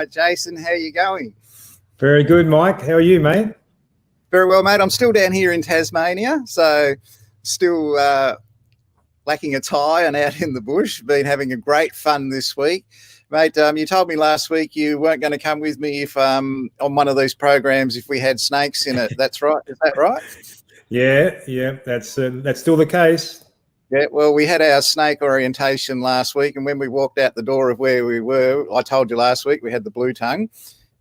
right, Jason, how are you going? Very good, Mike. How are you, mate? Very well, mate. I'm still down here in Tasmania, so still lacking a tie and out in the bush. Been having a great fun this week. Mate, you told me last week you weren't going to come with me if on one of these programs if we had snakes in it. That's right. Is that right? Yeah, that's still the case. Yeah, well, we had our snake orientation last week, and when we walked out the door of where we were, I told you last week we had the blue tongue.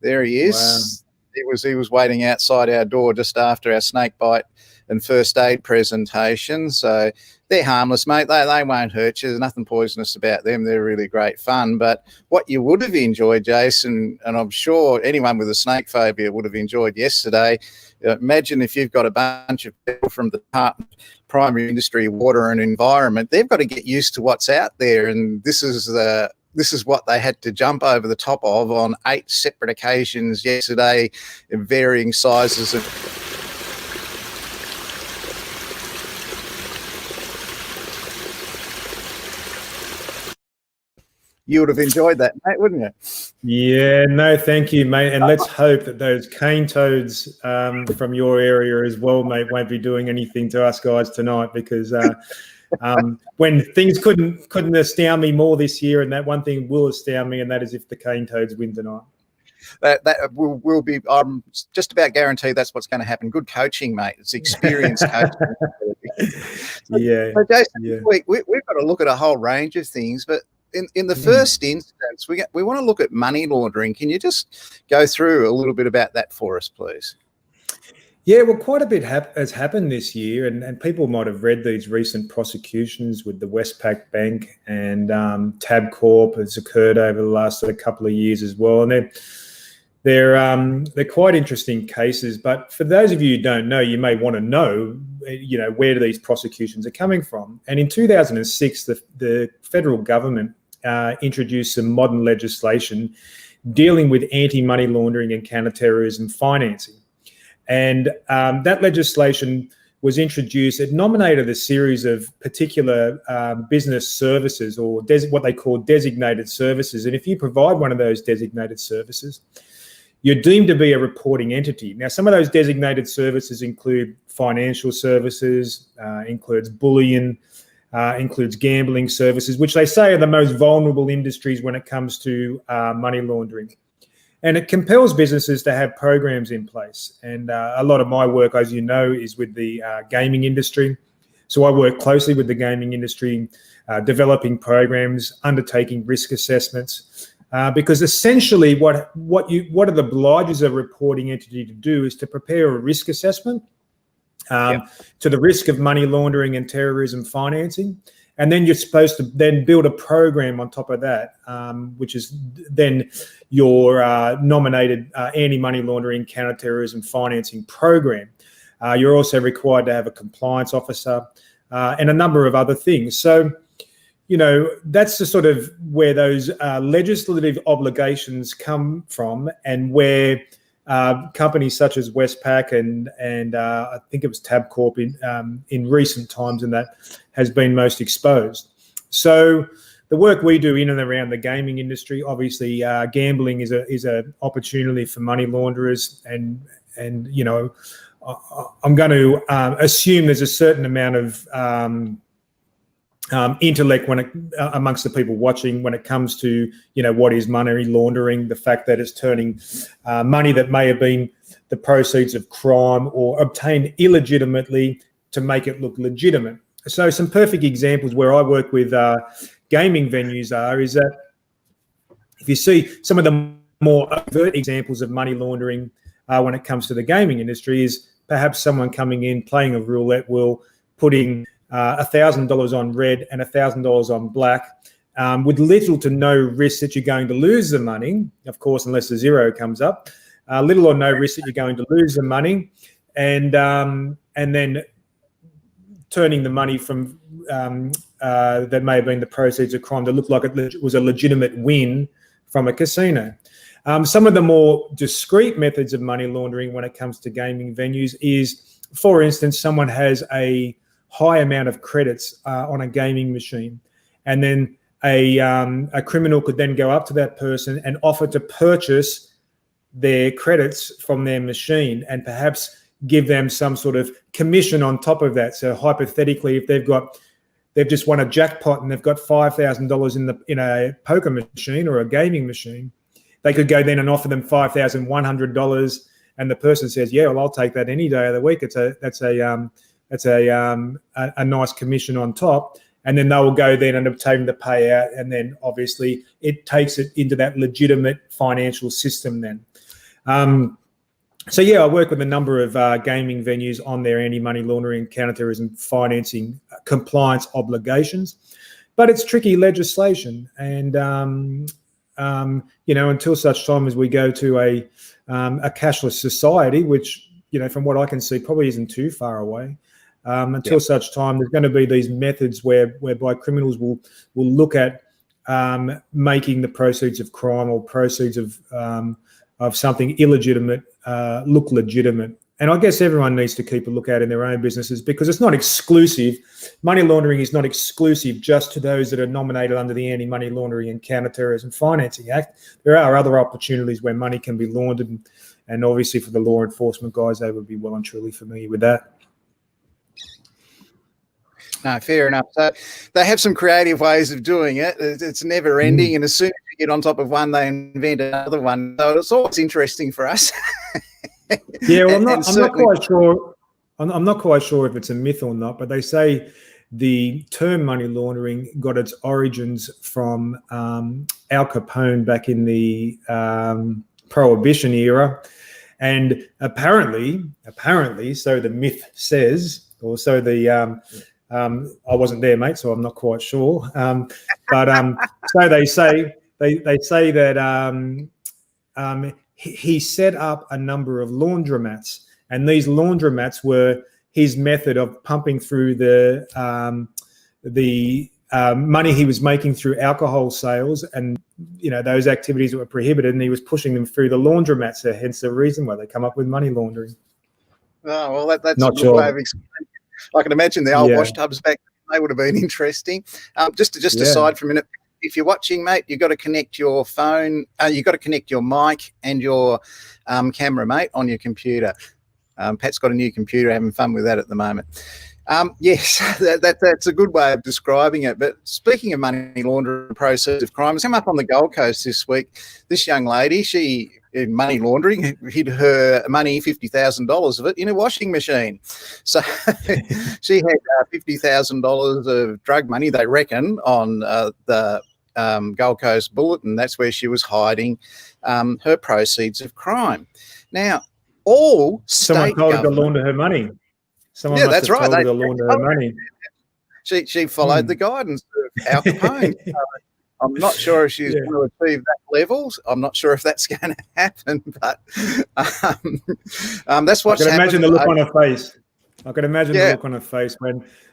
There he is. Wow. He was waiting outside our door just after our snake bite and first aid presentation. So they're harmless, mate. They won't hurt you. There's nothing poisonous about them. They're really great fun. But what you would have enjoyed, Jason, and I'm sure anyone with a snake phobia would have enjoyed yesterday, imagine if you've got a bunch of people from the Department of Primary Industry, Water and Environment. They've got to get used to what's out there, and this is what they had to jump over the top of on 8 separate occasions yesterday in varying sizes of. You would have enjoyed that, mate, wouldn't you? Yeah, no, thank you, mate. And let's hope that those cane toads from your area as well, mate, won't be doing anything to us guys tonight, because when things couldn't astound me more this year, and that one thing will astound me, and that is if the cane toads win tonight. That will be. I'm just about guaranteed that's what's going to happen. Good coaching, mate. It's experienced coaching. Yeah. So Jason, we've got to look at a whole range of things, but in the first instance, we want to look at money laundering. Can you just go through a little bit about that for us, please? Yeah, well, quite a bit has happened this year, and people might have read these recent prosecutions with the Westpac Bank and Tabcorp has occurred over the last couple of years as well, and they're quite interesting cases. But for those of you who don't know, you may want to know, where these prosecutions are coming from. And in 2006, the federal government introduced some modern legislation dealing with anti-money laundering and counter-terrorism financing. And that legislation was introduced. It nominated a series of particular business services, or what they call designated services. And if you provide one of those designated services, you're deemed to be a reporting entity. Now, some of those designated services include financial services, includes bullion, includes gambling services, which they say are the most vulnerable industries when it comes to money laundering. And it compels businesses to have programs in place. And a lot of my work, as you know, is with the gaming industry. So I work closely with the gaming industry, developing programs, undertaking risk assessments, because essentially what are the obliges of a reporting entity to do is to prepare a risk assessment to the risk of money laundering and terrorism financing. And then you're supposed to then build a program on top of that, which is then your nominated anti-money laundering counter-terrorism financing program. You're also required to have a compliance officer and a number of other things. So, that's the sort of where those legislative obligations come from, and where companies such as Westpac and I think it was Tabcorp in recent times, and that has been most exposed. So the work we do in and around the gaming industry, obviously gambling is a opportunity for money launderers, and I'm going to assume there's a certain amount of intellect amongst the people watching when it comes to what is money laundering, the fact that it's turning money that may have been the proceeds of crime or obtained illegitimately to make it look legitimate. So some perfect examples where I work with gaming venues is that if you see some of the more overt examples of money laundering when it comes to the gaming industry is perhaps someone coming in, playing a roulette wheel, putting $1,000 on red and $1,000 on black, with little to no risk that you're going to lose the money, of course, unless a zero comes up. Little or no risk that you're going to lose the money, and then turning the money from that may have been the proceeds of crime to look like it was a legitimate win from a casino. Some of the more discreet methods of money laundering when it comes to gaming venues is, for instance, someone has a high amount of credits on a gaming machine, and then a criminal could then go up to that person and offer to purchase their credits from their machine and perhaps give them some sort of commission on top of that. So hypothetically, if they've just won a jackpot and they've got $5,000 in a poker machine or a gaming machine, they could go then and offer them $5,100, and the person says, "Yeah, well, I'll take that any day of the week. That's a nice commission on top." And then they will go then and obtain the payout, and then obviously it takes it into that legitimate financial system then. So yeah, I work with a number of gaming venues on their anti-money laundering, counterterrorism financing compliance obligations, but it's tricky legislation, and until such time as we go to a cashless society, which from what I can see probably isn't too far away. Until such time, there's going to be these methods whereby criminals will look at making the proceeds of crime or proceeds of something illegitimate look legitimate. And I guess everyone needs to keep a lookout in their own businesses, because it's not exclusive. Money laundering is not exclusive just to those that are nominated under the Anti-Money Laundering and Counter-Terrorism Financing Act. There are other opportunities where money can be laundered, and obviously for the law enforcement guys, they would be well and truly familiar with that. No, fair enough. So they have some creative ways of doing it. It's never ending. And as soon as you get on top of one, they invent another one. So it's always interesting for us. Yeah, well, I'm not quite sure. I'm not quite sure if it's a myth or not, but they say the term money laundering got its origins from Al Capone back in the Prohibition era. And apparently, so the myth says, or so the I wasn't there, mate, so I'm not quite sure. But so they say that he set up a number of laundromats, and these laundromats were his method of pumping through the money he was making through alcohol sales and those activities that were prohibited, and he was pushing them through the laundromats. So hence the reason why they come up with money laundering. Oh, well, that's not a good sure. way of explaining. I can imagine the old wash tubs back then, they would have been interesting. Just aside for a minute, if you're watching, mate, you've got to connect your phone. You've got to connect your mic and your camera, mate, on your computer. Pat's got a new computer, having fun with that at the moment. Yes, that's a good way of describing it. But speaking of money laundering, proceeds of crime, it's come up on the Gold Coast this week. This young lady, she in money laundering, hid her money, $50,000 of it, in a washing machine. So she had $50,000 of drug money, they reckon, on the Gold Coast Fullerton. That's where she was hiding her proceeds of crime. Now, all someone told her to launder her money. Someone must have told her to launder her money. She followed the guidance of Al Capone. So I'm not sure if she's going to achieve that level. I'm not sure if that's going to happen, but that's what's happened. I can imagine the look on her face. I can imagine the look on her face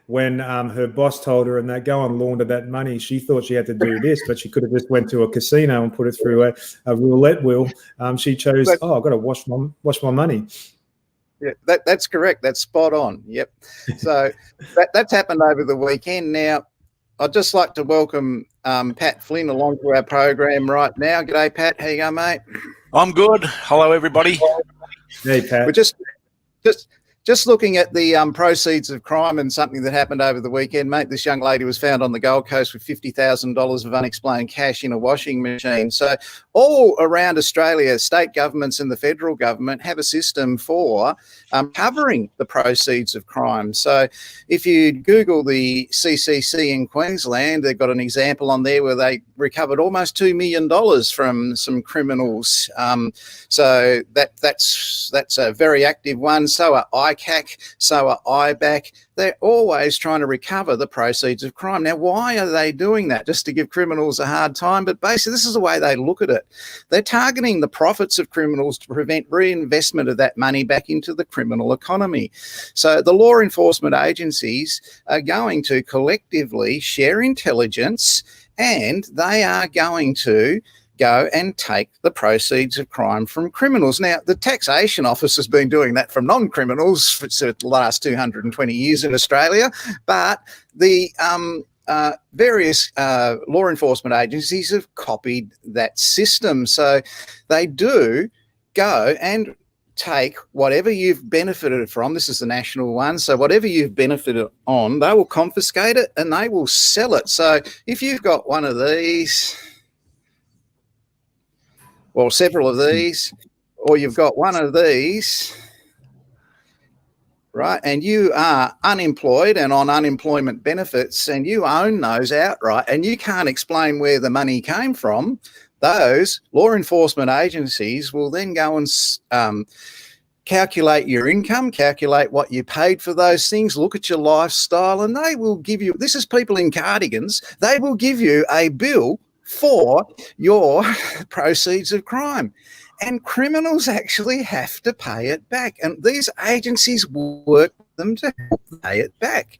when her boss told her, and they go and launder that money. She thought she had to do this, but she could have just went to a casino and put it through a roulette wheel. She chose, I've got to wash my money. Yeah, that's correct. That's spot on. Yep. So that's happened over the weekend. Now, I'd just like to welcome Pat Flynn along to our program right now. G'day, Pat. How you going, mate? I'm good. Hello, everybody. Hey, Pat. We're just looking at the proceeds of crime and something that happened over the weekend, mate. This young lady was found on the Gold Coast with $50,000 of unexplained cash in a washing machine. So all around Australia, state governments and the federal government have a system for covering the proceeds of crime. So if you Google the CCC in Queensland, they've got an example on there where they recovered almost $2 million from some criminals. So that's a very active one. So are ICAC, so are IBAC. They're always trying to recover the proceeds of crime. Now, why are they doing that? Just to give criminals a hard time? But basically, this is the way they look at it. They're targeting the profits of criminals to prevent reinvestment of that money back into the criminal economy. So the law enforcement agencies are going to collectively share intelligence, and they are going to go and take the proceeds of crime from criminals. Now, the Taxation Office has been doing that from non-criminals for the last 220 years in Australia, but the various law enforcement agencies have copied that system. So they do go and take whatever you've benefited from. This is the national one. So whatever you've benefited on, they will confiscate it and they will sell it. So if you've got one of these, or several of these, or you've got one of these, right, and you are unemployed and on unemployment benefits and you own those outright and you can't explain where the money came from, those law enforcement agencies will then go and calculate your income, calculate what you paid for those things, look at your lifestyle, and they will give you, this is people in cardigans, they will give you a bill for your proceeds of crime. And criminals actually have to pay it back. And these agencies work them to pay it back.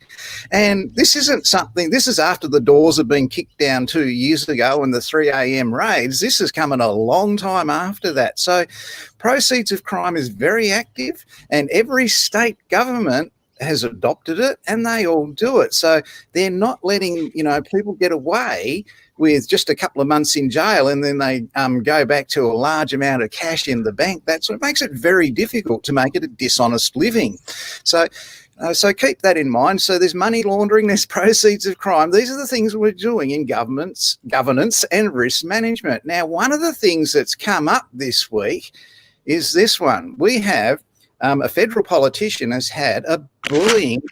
And this isn't something, this is after the doors have been kicked down 2 years ago and the 3 a.m. raids. This is coming a long time after that. So proceeds of crime is very active and every state government has adopted it and they all do it. So they're not letting, people get away with just a couple of months in jail and then they go back to a large amount of cash in the bank. That's what makes it very difficult to make it a dishonest living. So keep that in mind. So there's money laundering, there's proceeds of crime. These are the things we're doing in governance and risk management. Now, one of the things that's come up this week is this one. We have a federal politician has had a bullying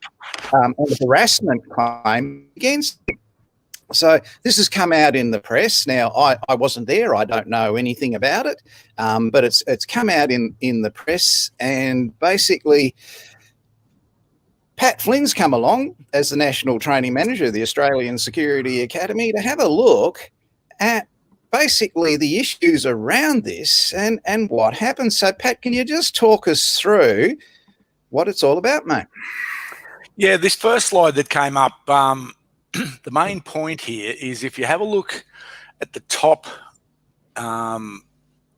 and harassment claim against him. So this has come out in the press. Now, I wasn't there. I don't know anything about it, but it's come out in the press. And basically, Pat Flynn's come along as the National Training Manager of the Australian Security Academy to have a look at basically the issues around this and what happened. So, Pat, can you just talk us through what it's all about, mate? Yeah, this first slide that came up, the main point here is if you have a look at the top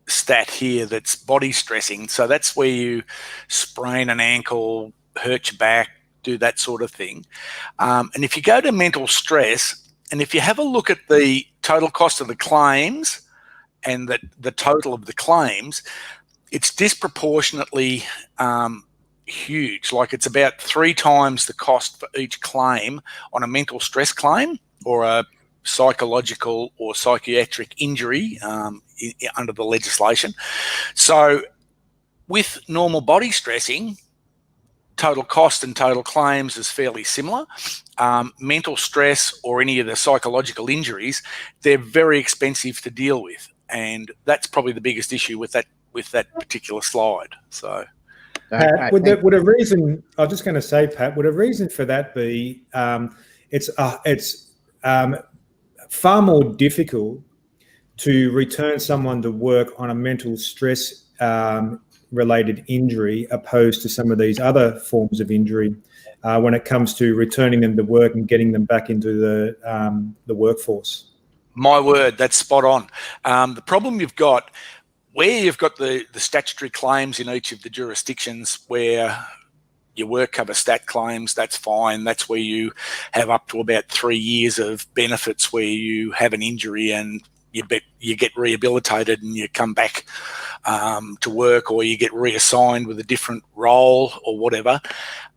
stat here, that's body stressing. So that's where you sprain an ankle, hurt your back, do that sort of thing. And if you go to mental stress, and if you have a look at the total cost of the claims and the total of the claims, it's disproportionately huge. Like it's about 3 times the cost for each claim on a mental stress claim or a psychological or psychiatric injury under the legislation. So with normal body stressing, total cost and total claims is fairly similar. Mental stress or any of the psychological injuries, they're very expensive to deal with. And that's probably the biggest issue with that particular slide. So Pat, would a reason? I was just going to say, Pat, would a reason for that be? It's far more difficult to return someone to work on a mental stress related injury opposed to some of these other forms of injury when it comes to returning them to work and getting them back into the workforce. My word, that's spot on. The problem you've got, where you've got the statutory claims in each of the jurisdictions where your work cover stat claims, that's fine. That's where you have up to about 3 years of benefits where you have an injury and you get rehabilitated and you come back to work, or you get reassigned with a different role or whatever.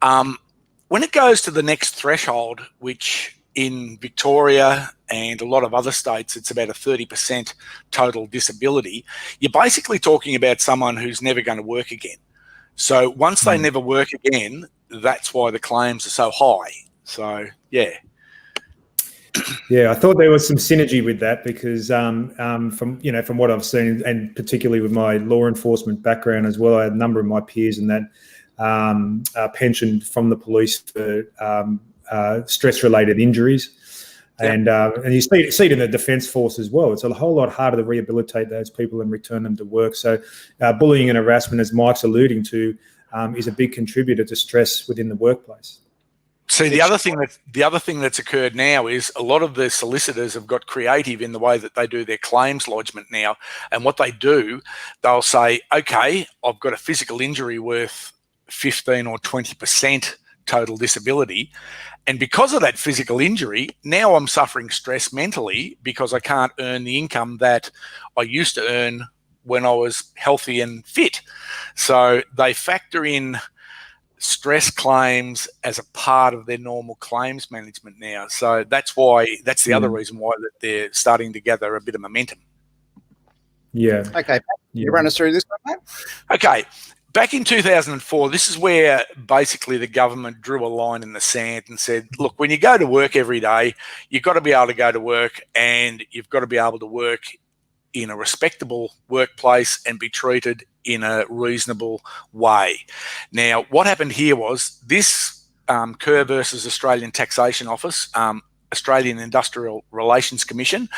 When it goes to the next threshold, which in Victoria and a lot of other states, it's about a 30% total disability, you're basically talking about someone who's never going to work again. So once they never work again, that's why the claims are so high. So, yeah. Yeah, I thought there was some synergy with that because from what I've seen, and particularly with my law enforcement background as well, I had a number of my peers in that pensioned from the police for stress-related injuries. Yep. And you see it in the Defence Force as well. It's a whole lot harder to rehabilitate those people and return them to work. So bullying and harassment, as Mike's alluding to, is a big contributor to stress within the workplace. See, the other thing that's occurred now is a lot of the solicitors have got creative in the way that they do their claims lodgement now. And what they do, they'll say, okay, I've got a physical injury worth 15 or 20% total disability. And because of that physical injury, now I'm suffering stress mentally because I can't earn the income that I used to earn when I was healthy and fit. So they factor in stress claims as a part of their normal claims management now. So that's the other reason why that they're starting to gather a bit of momentum. Yeah. Okay. You run us through this one, mate? Okay. Back in 2004, this is where basically the government drew a line in the sand and said, look, when you go to work every day, you've got to be able to go to work, and you've got to be able to work in a respectable workplace and be treated in a reasonable way. Now, what happened here was this Kerr versus Australian Taxation Office, Australian Industrial Relations Commission,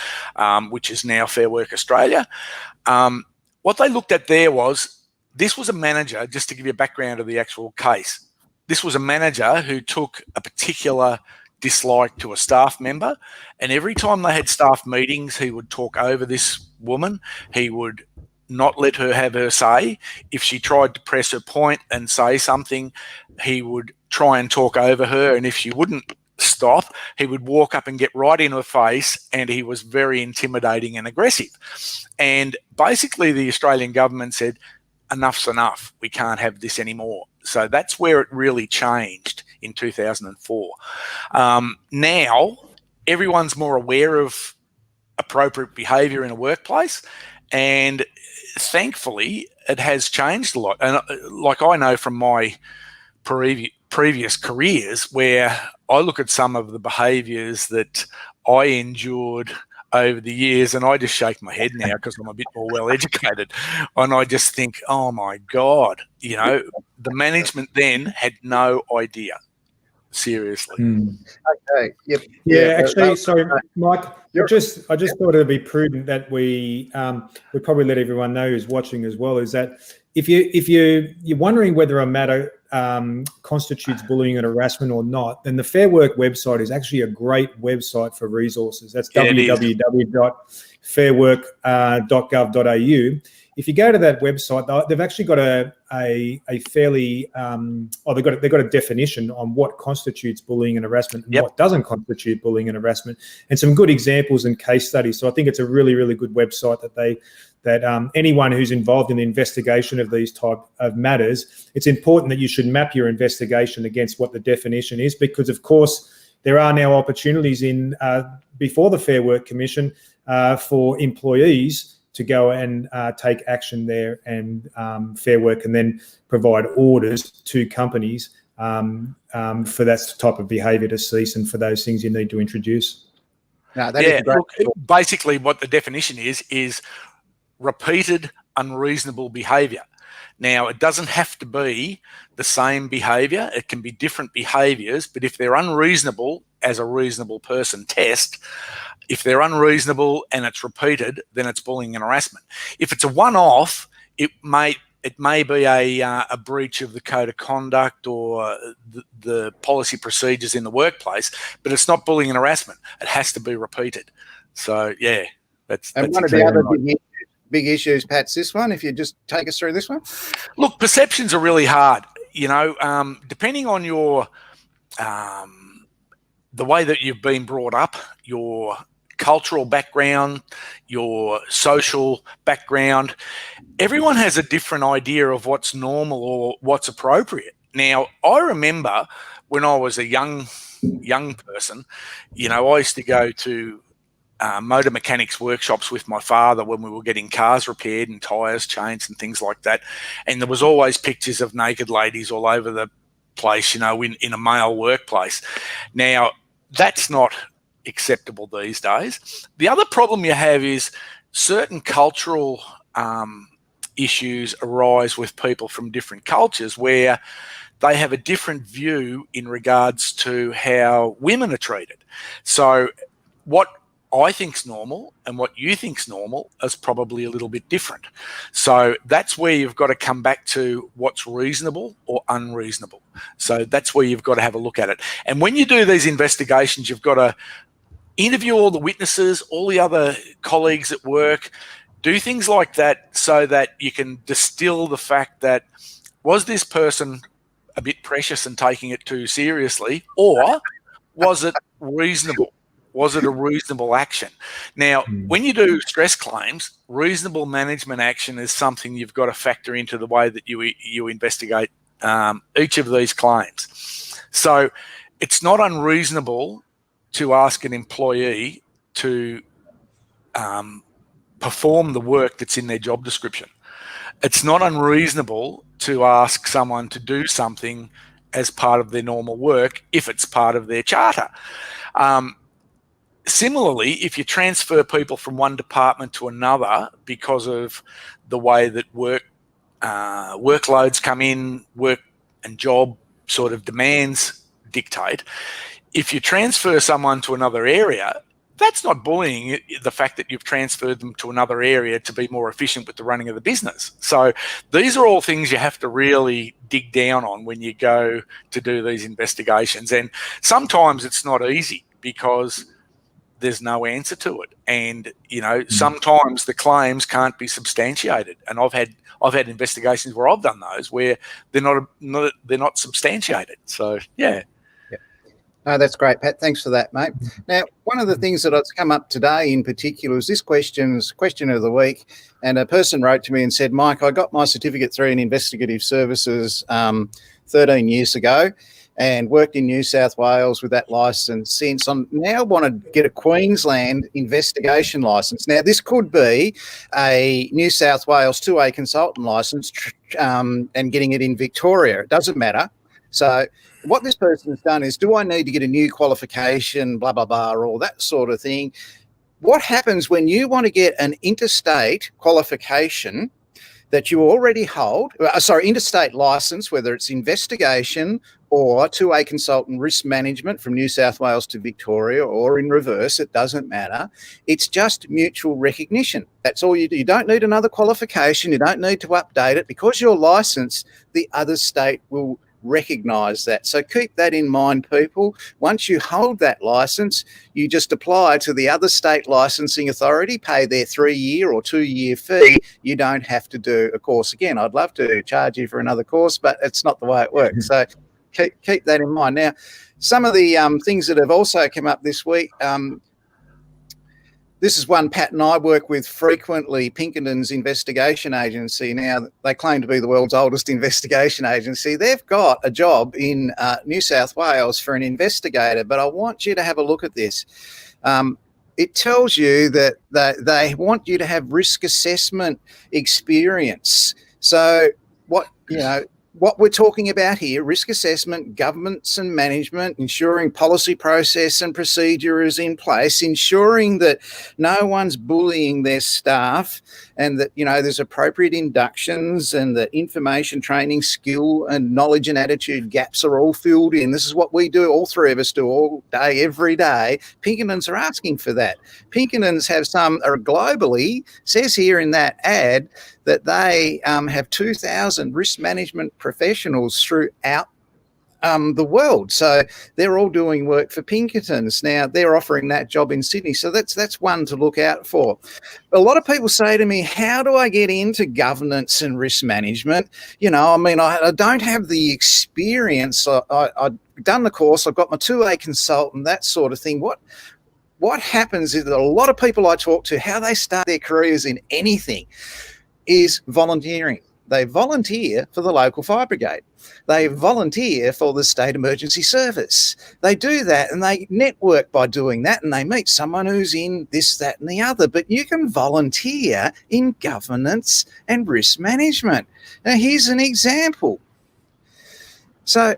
which is now Fair Work Australia. What they looked at there was, this was a manager, just to give you a background of the actual case, this was a manager who took a particular dislike to a staff member, and every time they had staff meetings, he would talk over this woman. He would not let her have her say. If she tried to press her point and say something, he would try and talk over her, and if she wouldn't stop, he would walk up and get right in her face, and he was very intimidating and aggressive. And basically the Australian government said, enough's enough, we can't have this anymore. So that's where it really changed in 2004. Now everyone's more aware of appropriate behaviour in a workplace, and thankfully it has changed a lot. And like, I know from my previous careers where I look at some of the behaviours that I endured over the years, and I just shake my head now because I'm a bit more well educated, and I just think, oh my God, the management then had no idea. Seriously. Okay. Yep. Yeah. Actually, sorry, Mike. I just thought it'd be prudent that we probably let everyone know who's watching as well, is that if you're wondering whether a matter constitutes bullying and harassment or not, then the Fair Work website is actually a great website for resources. That's www.fairwork.gov.au. If you go to that website, they've actually got a fairly they've got a definition on what constitutes bullying and harassment and what doesn't constitute bullying and harassment, and some good examples and case studies. So I think it's a really, really good website that anyone who's involved in the investigation of these type of matters, it's important that you should map your investigation against what the definition is, because of course there are now opportunities in before the Fair Work Commission for employees to go and take action there, and Fair Work can then provide orders to companies for that type of behaviour to cease, and for those things you need to introduce. No, that is great. Look, basically what the definition is repeated unreasonable behaviour. Now, it doesn't have to be the same behaviour. It can be different behaviours, but if they're unreasonable as a reasonable person test, if they're unreasonable and it's repeated, then it's bullying and harassment. If it's a one-off, it may be a breach of the code of conduct or the policy procedures in the workplace, but it's not bullying and harassment. It has to be repeated. So, yeah, that's one of the other big issues, Pat's this one, if you just take us through this one. Look, perceptions are really hard. Depending on your the way that you've been brought up, your cultural background, your social background, everyone has a different idea of what's normal or what's appropriate. Now, I remember when I was a young person, I used to go to motor mechanics workshops with my father when we were getting cars repaired and tyres changed and things like that. And there was always pictures of naked ladies all over the place, in a male workplace. Now, that's not acceptable these days. The other problem you have is certain cultural issues arise with people from different cultures where they have a different view in regards to how women are treated. So what I think's normal and what you think's normal is probably a little bit different. So that's where you've got to come back to what's reasonable or unreasonable. So that's where you've got to have a look at it. And when you do these investigations, you've got to interview all the witnesses, all the other colleagues at work, do things like that so that you can distill the fact that, was this person a bit precious and taking it too seriously, or was it reasonable? Was it a reasonable action? Now, when you do stress claims, reasonable management action is something you've got to factor into the way that you investigate each of these claims. So it's not unreasonable to ask an employee to perform the work that's in their job description. It's not unreasonable to ask someone to do something as part of their normal work if it's part of their charter. Similarly, if you transfer people from one department to another because of the way that workloads come in, work and job sort of demands dictate, if you transfer someone to another area, that's not bullying the fact that you've transferred them to another area to be more efficient with the running of the business. So these are all things you have to really dig down on when you go to do these investigations. And sometimes it's not easy because there's no answer to it. And, sometimes the claims can't be substantiated. And I've had investigations where I've done those where they're not substantiated. So, yeah. Oh, that's great, Pat. Thanks for that, mate. Now, one of the things that has come up today in particular is this question of the week. And a person wrote to me and said, Mike, I got my Certificate 3 in Investigative Services 13 years ago and worked in New South Wales with that licence since. I now want to get a Queensland investigation licence. Now, this could be a New South Wales 2A consultant licence and getting it in Victoria. It doesn't matter. So what this person has done is, do I need to get a new qualification, blah, blah, blah, all that sort of thing? What happens when you want to get an interstate qualification that you already hold, interstate license, whether it's investigation or 2A consultant risk management from New South Wales to Victoria or in reverse, it doesn't matter. It's just mutual recognition. That's all you do. You don't need another qualification. You don't need to update it. Because you're licensed, the other state will recognise that. So keep that in mind, people. Once you hold that licence, you just apply to the other state licensing authority, pay their 3-year or 2-year fee. You don't have to do a course again. I'd love to charge you for another course, but it's not the way it works. So keep that in mind. Now, some of the things that have also come up this week, this is one Pat and I work with frequently, Pinkertons investigation agency. Now, they claim to be the world's oldest investigation agency. They've got a job in New South Wales for an investigator, but I want you to have a look at this. It tells you that they want you to have risk assessment experience. So what we're talking about here, risk assessment, governance and management, ensuring policy process and procedure is in place, ensuring that no one's bullying their staff and that, there's appropriate inductions and that information, training, skill and knowledge and attitude gaps are all filled in. This is what we do, all three of us do all day, every day. Pinkertons are asking for that. Pinkertons have globally, says here in that ad, that they have 2,000 risk management professionals throughout the world. So they're all doing work for Pinkertons. Now, they're offering that job in Sydney. So that's one to look out for. A lot of people say to me, how do I get into governance and risk management? I don't have the experience. I've done the course. I've got my 2A consultant, that sort of thing. What happens is that a lot of people I talk to, how they start their careers in anything is volunteering. They volunteer for the local fire brigade. They volunteer for the state emergency service. They do that and they network by doing that and they meet someone who's in this, that and the other. But you can volunteer in governance and risk management. Now, here's an example. So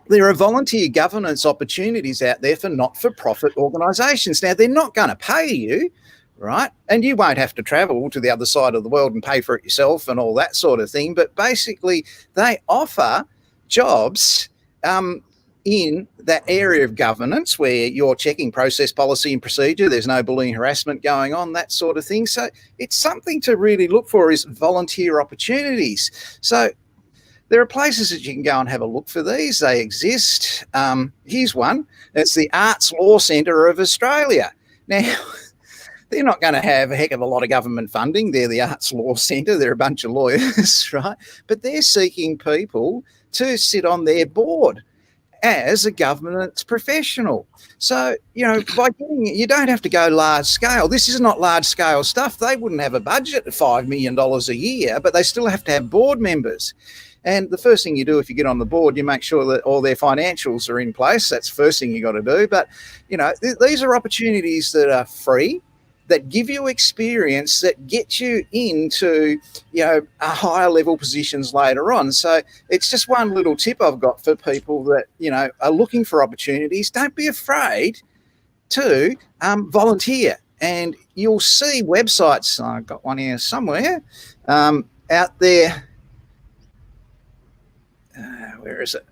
there are volunteer governance opportunities out there for not-for-profit organisations. Now, they're not going to pay you, right? And you won't have to travel to the other side of the world and pay for it yourself and all that sort of thing. But basically, they offer jobs in that area of governance where you're checking process, policy and procedure. There's no bullying, harassment going on, that sort of thing. So it's something to really look for, is volunteer opportunities. So there are places that you can go and have a look for these. They exist. Here's one. It's the Arts Law Centre of Australia. Now, they're not going to have a heck of a lot of government funding. They're the Arts Law Centre. They're a bunch of lawyers, right? But they're seeking people to sit on their board as a governance professional. So, by getting it, you don't have to go large scale. This is not large scale stuff. They wouldn't have a budget of $5 million a year, but they still have to have board members. And the first thing you do if you get on the board, you make sure that all their financials are in place. That's the first thing you got to do. But, these are opportunities that are free, that give you experience, that get you into, a higher level positions later on. So it's just one little tip I've got for people that, are looking for opportunities. Don't be afraid to volunteer. And you'll see websites, I've got one here somewhere, out there. Where is it?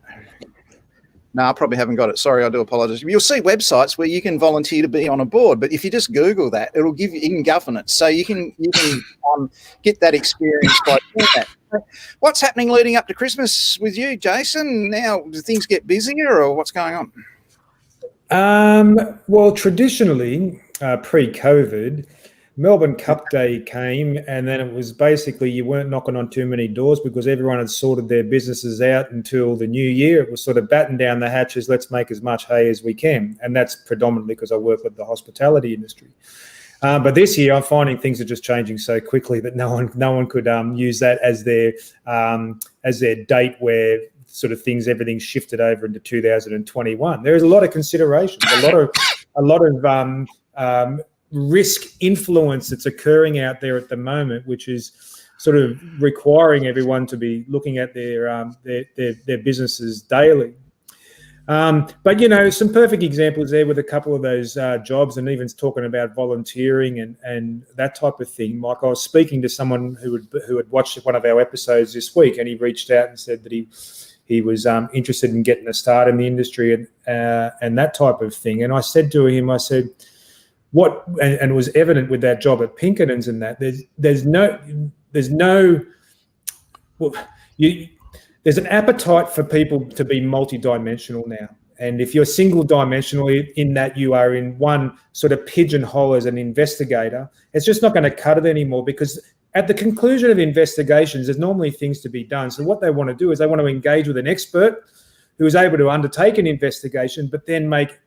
No, I probably haven't got it. Sorry, I do apologise. You'll see websites where you can volunteer to be on a board, but if you just Google that, it'll give you in governance. So you can get that experience by doing that. What's happening leading up to Christmas with you, Jason? Now, do things get busier or what's going on? Well, traditionally, pre-COVID, Melbourne Cup Day came, and then it was basically you weren't knocking on too many doors because everyone had sorted their businesses out until the new year. It was sort of batten down the hatches, let's make as much hay as we can. And that's predominantly because I work with the hospitality industry. But this year, I'm finding things are just changing so quickly that no one could use that as their date where sort of everything's shifted over into 2021. There is a lot of considerations, a lot of risk influence that's occurring out there at the moment, which is sort of requiring everyone to be looking at their businesses daily. But some perfect examples there with a couple of those jobs, and even talking about volunteering and that type of thing. Mike, I was speaking to someone who had watched one of our episodes this week, and he reached out and said that he was interested in getting a start in the industry and that type of thing. And I said to him, what, and it was evident with that job at Pinkertons and that there's an appetite for people to be multidimensional now. And if you're single-dimensional in that you are in one sort of pigeonhole as an investigator, it's just not going to cut it anymore, because at the conclusion of investigations, there's normally things to be done. So what they want to do is they want to engage with an expert who is able to undertake an investigation, but then make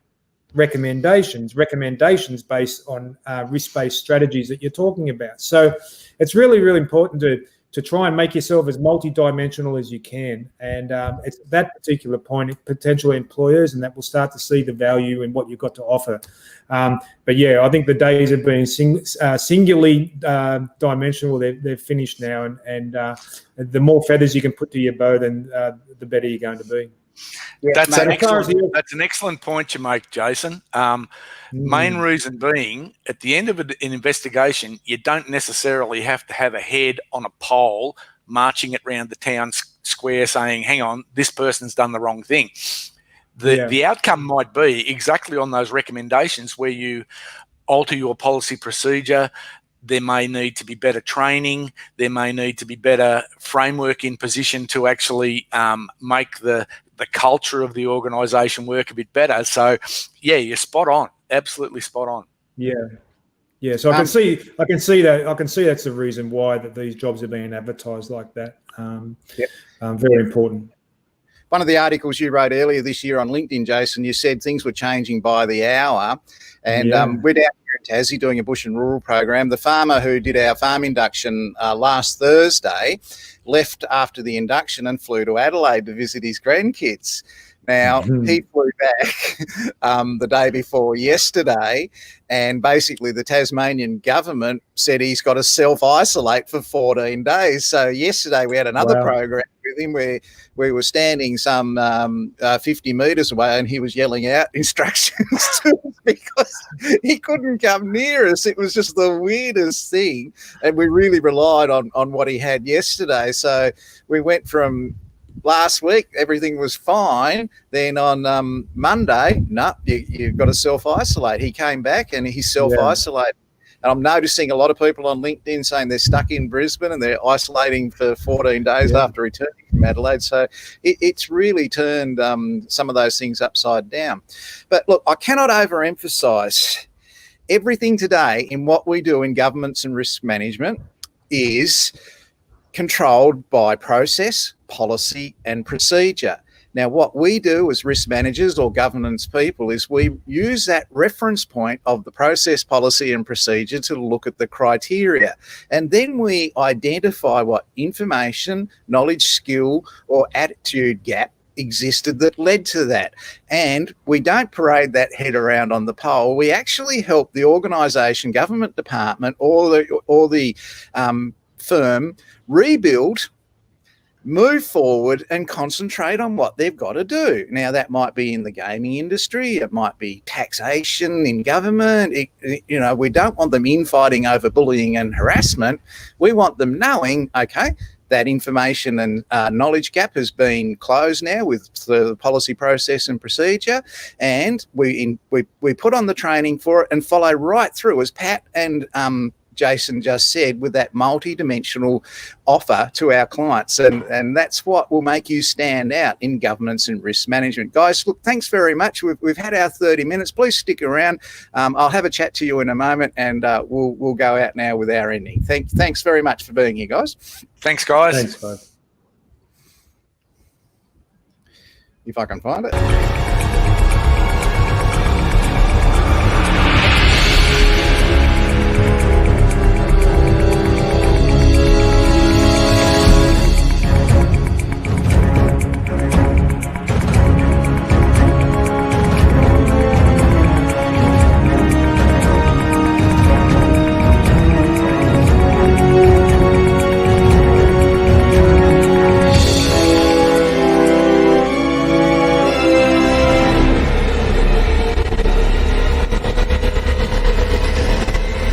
recommendations based on risk-based strategies that you're talking about. So it's really, really important to try and make yourself as multidimensional as you can. And it's that particular point, potential employers, and that will start to see the value in what you've got to offer. But yeah, I think the days of being singularly dimensional, they're finished now. And the more feathers you can put to your bow, then the better you're going to be. Yeah, that's an excellent point you make, Jason. Main reason being, at the end of an investigation, you don't necessarily have to have a head on a pole marching it around the town square saying, hang on, this person's done the wrong thing. The outcome might be exactly on those recommendations where you alter your policy procedure. There may need to be better training. There may need to be better framework in position to actually make the culture of the organisation work a bit better. So, yeah, you're spot on. Absolutely spot on. Yeah. So I can see that. I can see that's the reason why that these jobs are being advertised like that. Very important. One of the articles you wrote earlier this year on LinkedIn, Jason, you said things were changing by the hour. And we're down here in Tassie doing a bush and rural program. The farmer who did our farm induction last Thursday left after the induction and flew to Adelaide to visit his grandkids. Now, he flew back the day before yesterday, and basically the Tasmanian government said he's got to self-isolate for 14 days. So yesterday we had another program with him where we were standing some 50 metres away, and he was yelling out instructions to us because he couldn't come near us. It was just the weirdest thing, and we really relied on what he had yesterday. So we went from last week, everything was fine. Then on Monday, you've got to self-isolate. He came back and he self-isolated. And I'm noticing a lot of people on LinkedIn saying they're stuck in Brisbane and they're isolating for 14 days after returning from Adelaide. So it's really turned some of those things upside down. But look, I cannot overemphasise everything today in what we do in governance and risk management is controlled by process, policy, and procedure. Now, what we do as risk managers or governance people is we use that reference point of the process, policy, and procedure to look at the criteria. And then we identify what information, knowledge, skill, or attitude gap existed that led to that. And we don't parade that head around on the pole. We actually help the organisation, government department, or the firm rebuild, move forward, and concentrate on what they've got to do. Now, that might be in the gaming industry, it might be taxation in government. We don't want them infighting over bullying and harassment. We want them knowing, okay, that information and knowledge gap has been closed now with the policy, process, and procedure, and we put on the training for it and follow right through, as Pat and Jason just said, with that multi-dimensional offer to our clients. And that's what will make you stand out in governance and risk management. Guys, look, thanks very much. We've had our 30 minutes. Please stick around. I'll have a chat to you in a moment, and we'll go out now with our ending. Thanks very much for being here, guys. Thanks, guys. Thanks, guys. If I can find it.